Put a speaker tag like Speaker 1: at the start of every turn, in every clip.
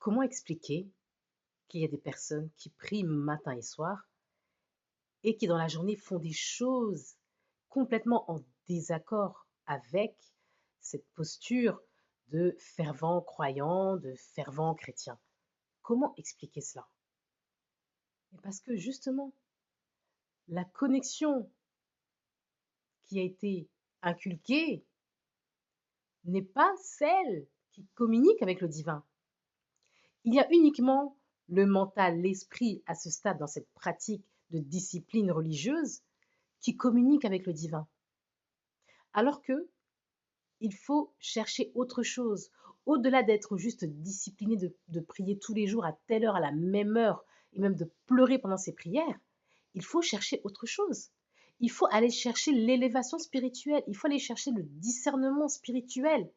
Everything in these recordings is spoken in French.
Speaker 1: Comment expliquer qu'il y a des personnes qui prient matin et soir et qui, dans la journée, font des choses complètement en désaccord avec cette posture de fervent croyant, de fervent chrétien? Comment expliquer cela? Et parce que justement, la connexion qui a été inculquée n'est pas celle qui communique avec le divin. Il y a uniquement le mental, l'esprit à ce stade dans cette pratique de discipline religieuse qui communique avec le divin. Alors que il faut chercher autre chose. Au-delà d'être juste discipliné de prier tous les jours à telle heure, à la même heure, et même de pleurer pendant ses prières, il faut chercher autre chose. Il faut aller chercher l'élévation spirituelle, il faut aller chercher le discernement spirituel,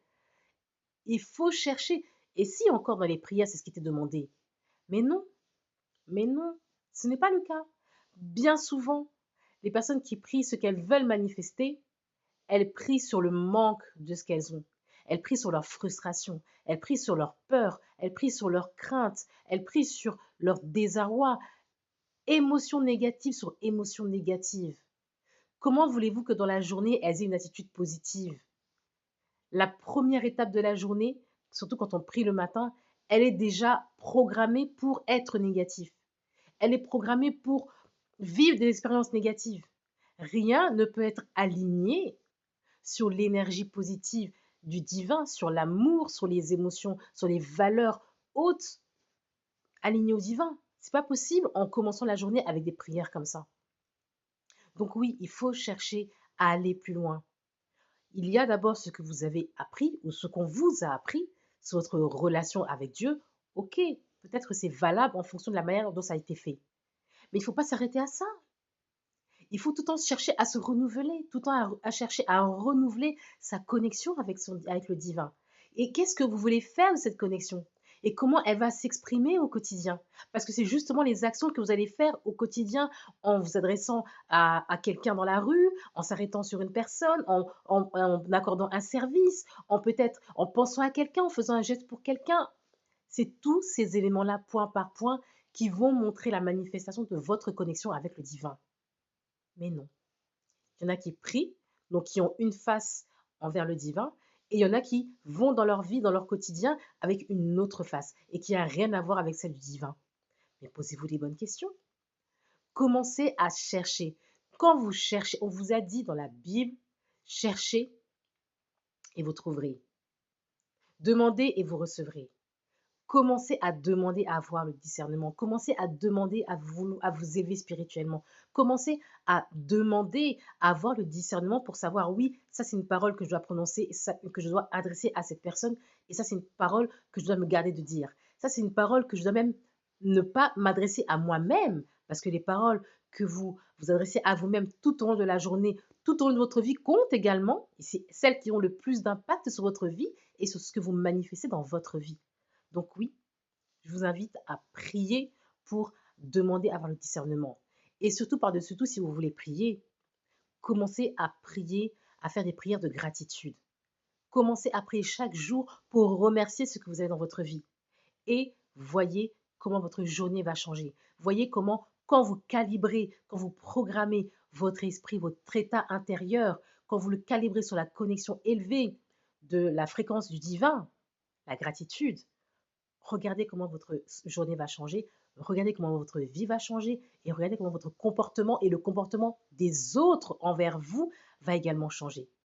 Speaker 1: il faut chercher. Et si encore dans les prières, c'est ce qui était demandé? Mais non, mais non, ce n'est pas le cas. Bien souvent, les personnes qui prient ce qu'elles veulent manifester, elles prient sur le manque de ce qu'elles ont. Elles prient sur leur frustration, elles prient sur leur peur, elles prient sur leur crainte, elles prient sur leur désarroi, émotion négative sur émotion négative. Comment voulez-vous que dans la journée, elles aient une attitude positive? La première étape de la journée, surtout quand on prie le matin, elle est déjà programmée pour être négative. Elle est programmée pour vivre des expériences négatives. Rien ne peut être aligné sur l'énergie positive du divin, sur l'amour, sur les émotions, sur les valeurs hautes alignées au divin. C'est pas possible en commençant la journée avec des prières comme ça. Donc oui, il faut chercher à aller plus loin. Il y a d'abord ce que vous avez appris ou ce qu'on vous a appris sur votre relation avec Dieu. Ok, peut-être que c'est valable en fonction de la manière dont ça a été fait. Mais il ne faut pas s'arrêter à ça. Il faut tout le temps chercher à se renouveler, tout le temps à chercher à renouveler sa connexion avec le divin. Et qu'est-ce que vous voulez faire de cette connexion? Et comment elle va s'exprimer au quotidien? Parce que c'est justement les actions que vous allez faire au quotidien en vous adressant à quelqu'un dans la rue, en s'arrêtant sur une personne, en accordant un service, en peut-être en pensant à quelqu'un, en faisant un geste pour quelqu'un. C'est tous ces éléments-là, point par point, qui vont montrer la manifestation de votre connexion avec le divin. Mais non. Il y en a qui prient, donc qui ont une face envers le divin, et il y en a qui vont dans leur vie, dans leur quotidien, avec une autre face, et qui n'a rien à voir avec celle du divin. Mais posez-vous les bonnes questions. Commencez à chercher. Quand vous cherchez, on vous a dit dans la Bible, cherchez et vous trouverez. Demandez et vous recevrez. Commencez à demander à avoir le discernement. Commencez à demander à vous élever spirituellement. Commencez à demander à avoir le discernement pour savoir, oui, ça c'est une parole que je dois prononcer, ça, que je dois adresser à cette personne, et ça c'est une parole que je dois me garder de dire. Ça c'est une parole que je dois même ne pas m'adresser à moi-même, parce que les paroles que vous adressez à vous-même tout au long de la journée, tout au long de votre vie comptent également, et c'est celles qui ont le plus d'impact sur votre vie et sur ce que vous manifestez dans votre vie. Donc oui, je vous invite à prier pour demander à avoir le discernement. Et surtout, par-dessus tout, si vous voulez prier, commencez à prier, à faire des prières de gratitude. Commencez à prier chaque jour pour remercier ce que vous avez dans votre vie. Et voyez comment votre journée va changer. Voyez comment, quand vous calibrez, quand vous programmez votre esprit, votre état intérieur, quand vous le calibrez sur la connexion élevée de la fréquence du divin, la gratitude, regardez comment votre journée va changer, regardez comment votre vie va changer et regardez comment votre comportement et le comportement des autres envers vous va également changer.